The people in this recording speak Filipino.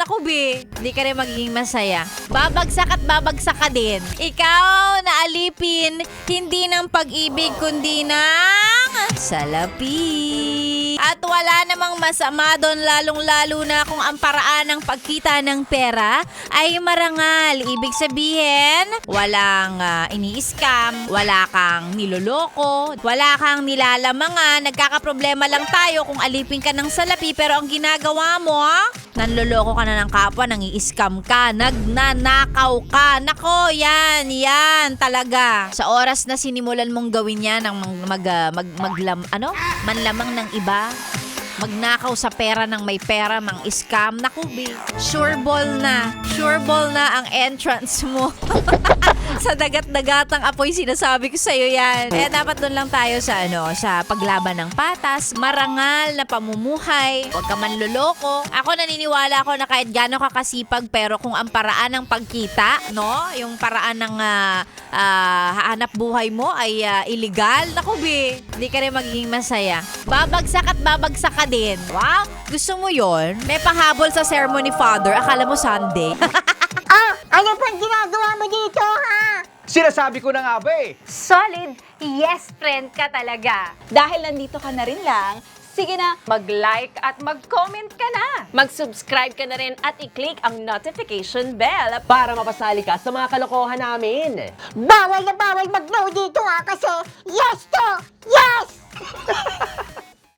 Naku, be, hindi ka rin magiging masaya. Babagsak at babagsak ka din. Ikaw na alipin, hindi ng pag-ibig, kundi ng salapi. At wala namang masama doon, lalong-lalo na kung ang paraan ng pagkita ng pera ay marangal. Ibig sabihin, walang ini-scam, wala kang niloloko, wala kang nilalamangan. Nagkakaproblema lang tayo kung alipin ka ng salapi, pero ang ginagawa mo, nanloloko ka na ng kapwa, nang-i-scam ka, nagnanakaw ka. Nako, yan talaga. Sa oras na sinimulan mong gawin yan, ang manlamang ng iba, magnakaw sa pera ng may pera, mang-scam, naku, be, sure ball na ang entrance mo. Sa dagat-dagatang apoy, sinasabi ko sa'yo yan. Kaya dapat doon lang tayo sa paglaban ng patas, marangal na pamumuhay, huwag ka manloloko. Ako naniniwala ako na kahit gaano ka kasipag, pero kung ang paraan ng pagkita, no, yung paraan ng hanap buhay mo ay illegal, naku, be, hindi ka rin magiging masaya. Babagsak at babagsak ka din. Wow, gusto mo yon? May pahabol sa ceremony, Father. Akala mo Sunday. Ano pang ginagawa mo dito, ha? Sinasabi ko na nga ba eh. Solid yes friend ka talaga. Dahil nandito ka na rin lang, sige na, mag-like at mag-comment ka na. Mag-subscribe ka na rin at i-click ang notification bell. Para mapasali ka sa mga kalokohan namin. Bawal na bawal mag-no dito, ha? Kasi yes to yes!